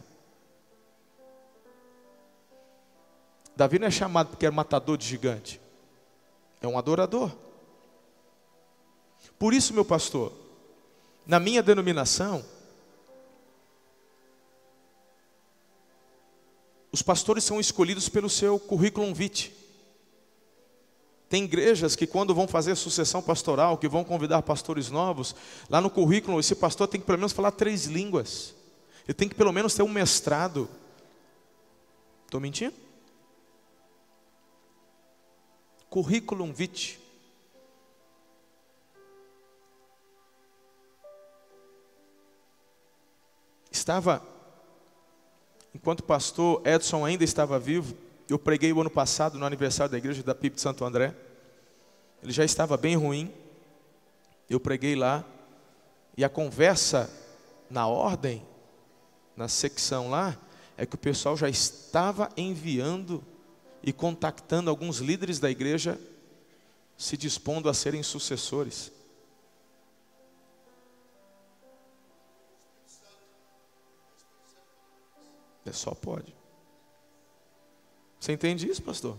Davi não é chamado porque era matador de gigante. É um adorador. Por isso, meu pastor, na minha denominação, os pastores são escolhidos pelo seu currículo vitae. Tem igrejas que quando vão fazer sucessão pastoral, que vão convidar pastores novos, lá no currículo, esse pastor tem que pelo menos falar 3 línguas. Ele tem que pelo menos ter um mestrado. Estou mentindo? Currículo vitae. Enquanto o pastor Edson ainda estava vivo, eu preguei o ano passado no aniversário da igreja da PIB de Santo André. Ele já estava bem ruim. Eu preguei lá. E a conversa na ordem, na secção lá, é que o pessoal já estava enviando e contactando alguns líderes da igreja, se dispondo a serem sucessores. Só pode. Você entende isso, pastor?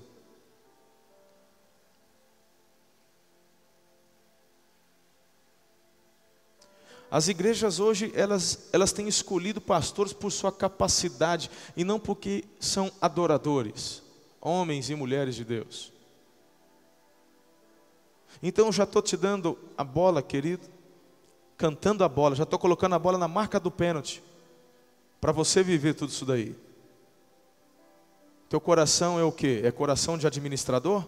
As igrejas hoje, elas têm escolhido pastores por sua capacidade e não porque são adoradores, homens e mulheres de Deus. Então eu já estou te dando a bola, querido, cantando a bola, já estou colocando a bola na marca do pênalti, para você viver tudo isso daí. Teu coração é o quê? É coração de administrador?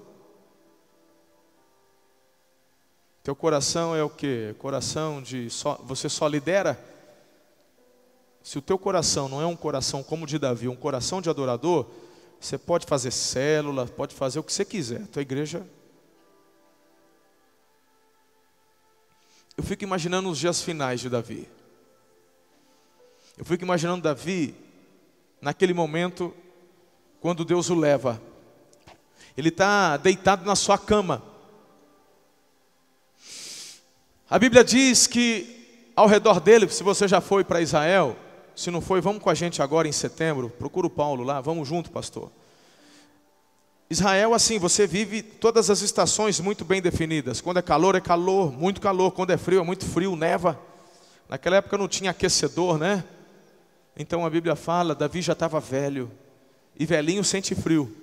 Teu coração é o quê? Coração de você só lidera? Se o teu coração não é um coração como o de Davi, um coração de adorador, você pode fazer célula, pode fazer o que você quiser. Tua igreja... Eu fico imaginando os dias finais de Davi. Eu fico imaginando Davi, naquele momento, quando Deus o leva. Ele está deitado na sua cama. A Bíblia diz que ao redor dele, se você já foi para Israel, se não foi, vamos com a gente agora em setembro, procura o Paulo lá, vamos junto, pastor. Israel, assim, você vive todas as estações muito bem definidas. Quando é calor, muito calor. Quando é muito frio, neva. Naquela época não tinha aquecedor, né? Então a Bíblia fala, Davi já estava velho. E velhinho sente frio.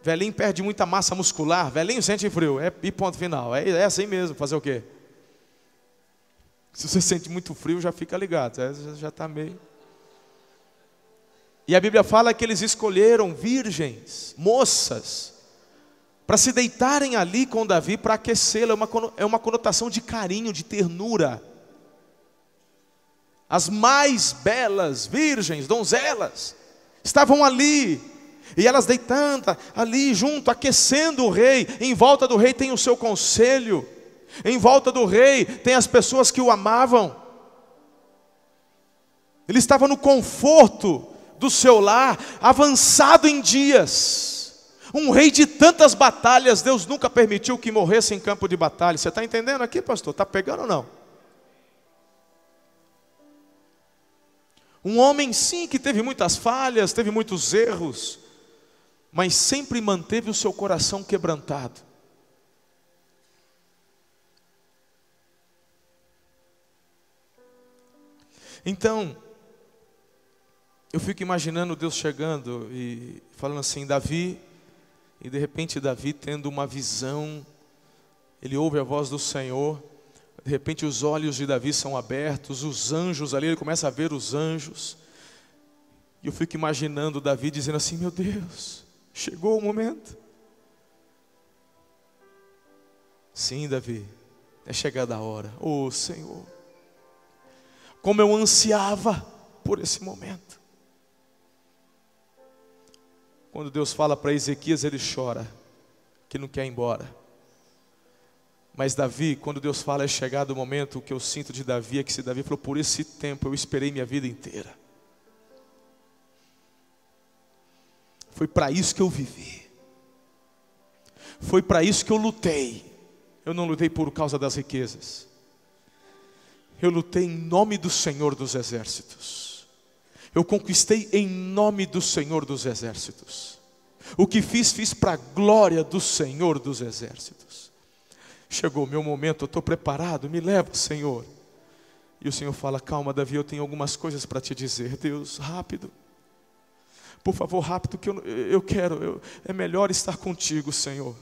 Velhinho perde muita massa muscular, velhinho sente frio. E ponto final, é assim mesmo, fazer o quê? Se você sente muito frio, já fica ligado, já está meio... E a Bíblia fala que eles escolheram virgens, moças, para se deitarem ali com Davi, para aquecê-lo. É uma conotação de carinho, de ternura. As mais belas virgens, donzelas, estavam ali, e elas deitando ali junto, aquecendo o rei. Em volta do rei tem o seu conselho, em volta do rei tem as pessoas que o amavam. Ele estava no conforto do seu lar, avançado em dias. Um rei de tantas batalhas, Deus nunca permitiu que morresse em campo de batalha. Você está entendendo aqui, pastor? Está pegando ou não? Um homem, sim, que teve muitas falhas, teve muitos erros, mas sempre manteve o seu coração quebrantado. Então, Eu fico imaginando Deus chegando e falando assim, Davi, e de repente Davi tendo uma visão, ele ouve a voz do Senhor, de repente os olhos de Davi são abertos, os anjos ali, ele começa a ver os anjos, e eu fico imaginando Davi dizendo assim, meu Deus, chegou o momento. Sim, Davi, é chegada a hora. Oh, Senhor, como eu ansiava por esse momento. Quando Deus fala para Ezequias, ele chora, que não quer ir embora. Mas Davi, quando Deus fala, é chegado o momento, o que eu sinto de Davi é que se Davi falou, por esse tempo eu esperei minha vida inteira. Foi para isso que eu vivi. Foi para isso que eu lutei. Eu não lutei por causa das riquezas. Eu lutei em nome do Senhor dos Exércitos. Eu conquistei em nome do Senhor dos Exércitos. O que fiz para a glória do Senhor dos Exércitos. Chegou o meu momento, eu estou preparado, me leva, Senhor. E o Senhor fala, calma, Davi, eu tenho algumas coisas para te dizer. Deus, rápido. Por favor, rápido, que eu quero, é melhor estar contigo, Senhor.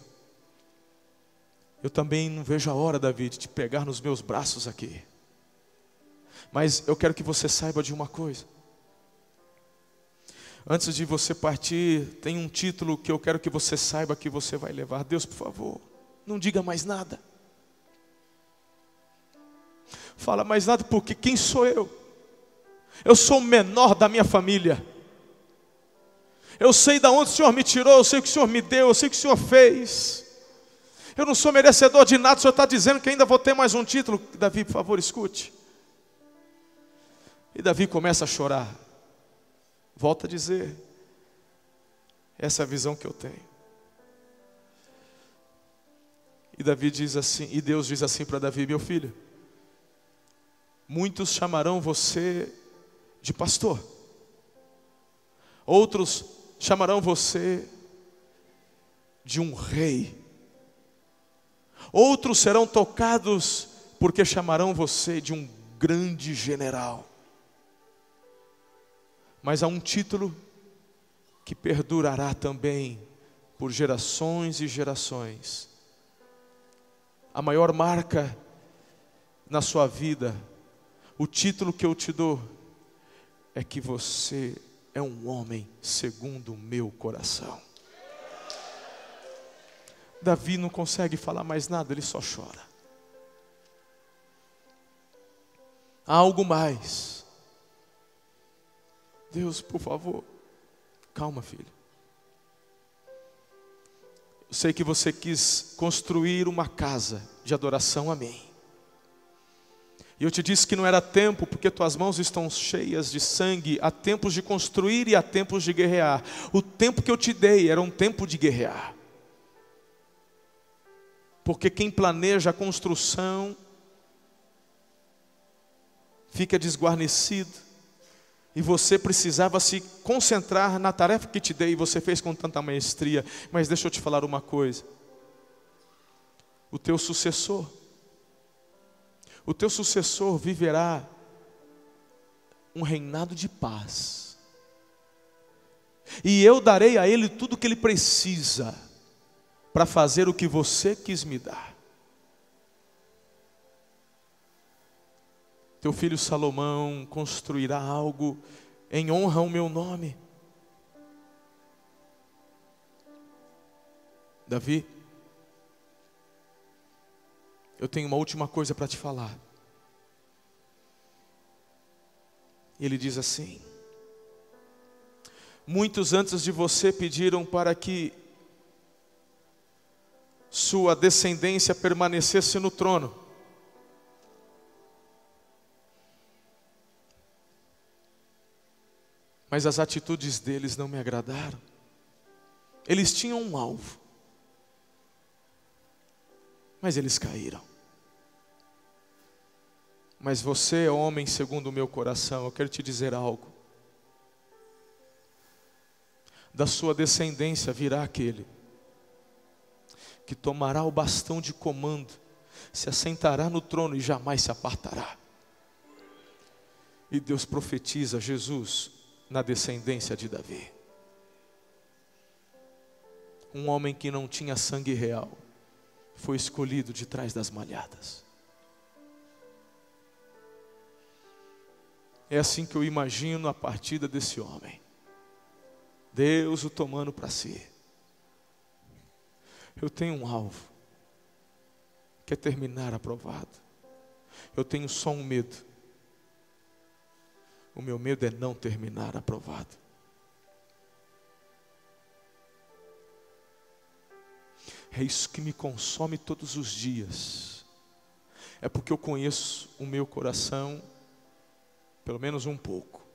Eu também não vejo a hora, Davi, de te pegar nos meus braços aqui. Mas eu quero que você saiba de uma coisa. Antes de você partir, tem um título que eu quero que você saiba que você vai levar. Deus, por favor, não diga mais nada. Fala mais nada, porque quem sou eu? Eu sou o menor da minha família. Eu sei de onde o Senhor me tirou, eu sei o que o Senhor me deu, eu sei o que o Senhor fez. Eu não sou merecedor de nada, o Senhor está dizendo que ainda vou ter mais um título. Davi, por favor, escute. E Davi começa a chorar. Volta a dizer, essa é a visão que eu tenho. E Davi diz assim, e Deus diz assim para Davi, meu filho, muitos chamarão você de pastor. Outros chamarão você de um rei. Outros serão tocados porque chamarão você de um grande general. Mas há um título que perdurará também por gerações e gerações. A maior marca na sua vida, o título que eu te dou, é que você é um homem segundo o meu coração. Davi não consegue falar mais nada, ele só chora. Há algo mais. Deus, por favor, calma, filho. Eu sei que você quis construir uma casa de adoração a mim. E eu te disse que não era tempo, porque tuas mãos estão cheias de sangue. Há tempos de construir e há tempos de guerrear. O tempo que eu te dei era um tempo de guerrear. Porque quem planeja a construção fica desguarnecido. E você precisava se concentrar na tarefa que te dei, e você fez com tanta maestria. Mas deixa eu te falar uma coisa. O teu sucessor viverá um reinado de paz. E eu darei a ele tudo o que ele precisa para fazer o que você quis me dar. Teu filho Salomão construirá algo em honra ao meu nome. Davi, eu tenho uma última coisa para te falar. Ele diz assim: muitos antes de você pediram para que sua descendência permanecesse no trono. Mas as atitudes deles não me agradaram. Eles tinham um alvo, mas eles caíram. Mas você é homem segundo o meu coração. Eu quero te dizer algo. Da sua descendência virá aquele que tomará o bastão de comando, se assentará no trono e jamais se apartará. E Deus profetiza Jesus na descendência de Davi. Um homem que não tinha sangue real foi escolhido de trás das malhadas. É assim que eu imagino a partida desse homem. Deus o tomando para si. Eu tenho um alvo, que é terminar aprovado. Eu tenho só um medo. O meu medo é não terminar aprovado. É isso que me consome todos os dias. É porque eu conheço o meu coração, pelo menos um pouco.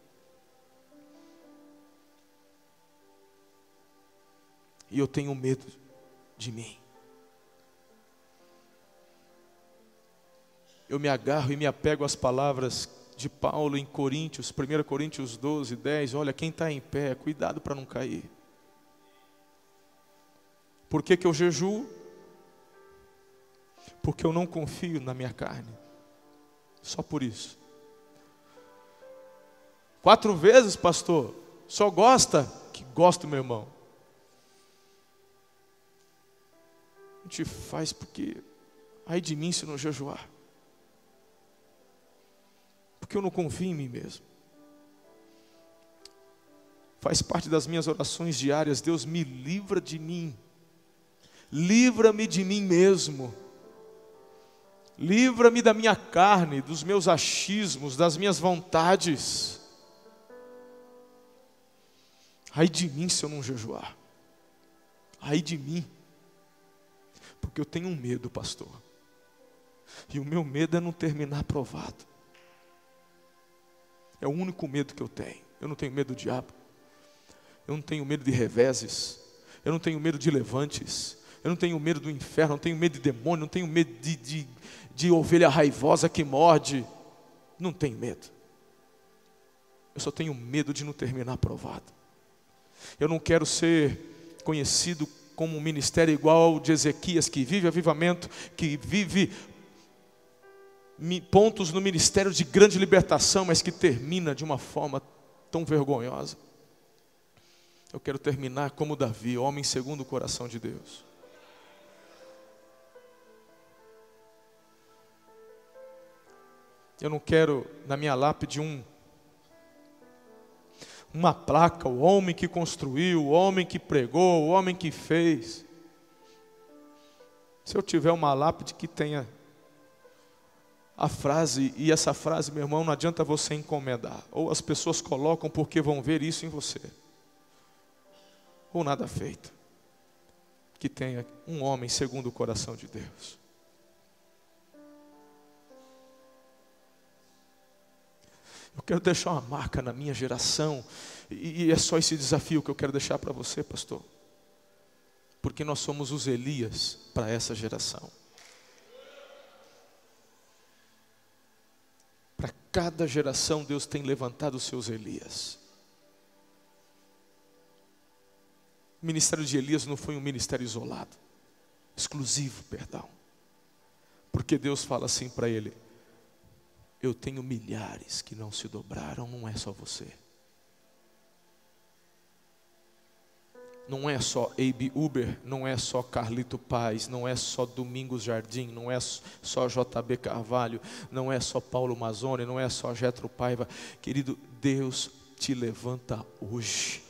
E eu tenho medo de mim. Eu me agarro e me apego às palavras de Paulo em Coríntios, 1 Coríntios 12, 10. Olha, quem está em pé, cuidado para não cair. Por que eu jejuo? Porque eu não confio na minha carne. Só por isso. 4 vezes, pastor. Só gosta? Que gosto, meu irmão. A gente faz porque, ai de mim se não jejuar. Porque eu não confio em mim mesmo. Faz parte das minhas orações diárias. Deus, me livra de mim. Livra-me de mim mesmo. Livra-me da minha carne, dos meus achismos, das minhas vontades. Ai de mim se eu não jejuar. Ai de mim. Porque eu tenho um medo, pastor. E o meu medo é não terminar aprovado. É o único medo que eu tenho. Eu não tenho medo do diabo. Eu não tenho medo de reveses. Eu não tenho medo de levantes. Eu não tenho medo do inferno. Eu não tenho medo de demônio. Não tenho medo de ovelha raivosa que morde. Não tenho medo. Eu só tenho medo de não terminar aprovado. Eu não quero ser conhecido como um ministério igual ao de Ezequias, que vive avivamento, que vive pontos no ministério de grande libertação, mas que termina de uma forma tão vergonhosa. Eu quero terminar como Davi, homem segundo o coração de Deus. Eu não quero na minha lápide uma placa, o homem que construiu, o homem que pregou, o homem que fez. Se eu tiver uma lápide que tenha a frase, e essa frase, meu irmão, não adianta você encomendar. Ou as pessoas colocam porque vão ver isso em você. Ou nada feito. Que tenha um homem segundo o coração de Deus. Eu quero deixar uma marca na minha geração. E é só esse desafio que eu quero deixar para você, pastor. Porque nós somos os Elias para essa geração. Para cada geração Deus tem levantado os seus Elias. O ministério de Elias não foi um ministério isolado. Exclusivo, perdão. Porque Deus fala assim para ele: eu tenho milhares que não se dobraram, não é só você. Não é só Abe Uber, não é só Carlito Paz, não é só Domingos Jardim, não é só JB Carvalho, não é só Paulo Mazzoni, não é só Jetro Paiva. Querido, Deus te levanta hoje.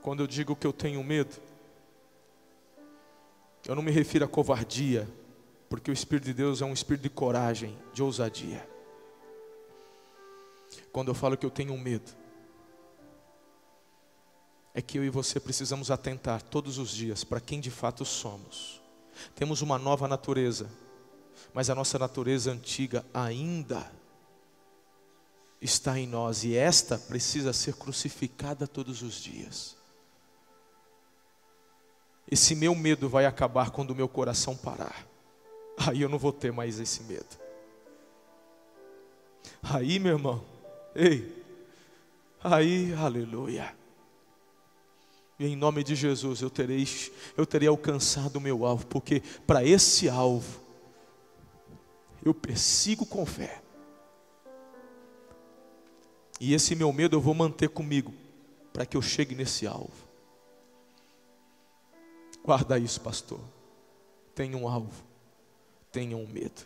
Quando eu digo que eu tenho medo, eu não me refiro a covardia, porque o Espírito de Deus é um espírito de coragem, de ousadia. Quando eu falo que eu tenho medo, é que eu e você precisamos atentar todos os dias para quem de fato somos. Temos uma nova natureza, mas a nossa natureza antiga ainda está em nós, e esta precisa ser crucificada todos os dias. Esse meu medo vai acabar quando o meu coração parar. Aí eu não vou ter mais esse medo. Aí, meu irmão, aí, aleluia. E em nome de Jesus eu terei alcançado o meu alvo, porque para esse alvo eu persigo com fé. E esse meu medo eu vou manter comigo, para que eu chegue nesse alvo. Guarda isso, pastor. Tenha um alvo, tenha um medo.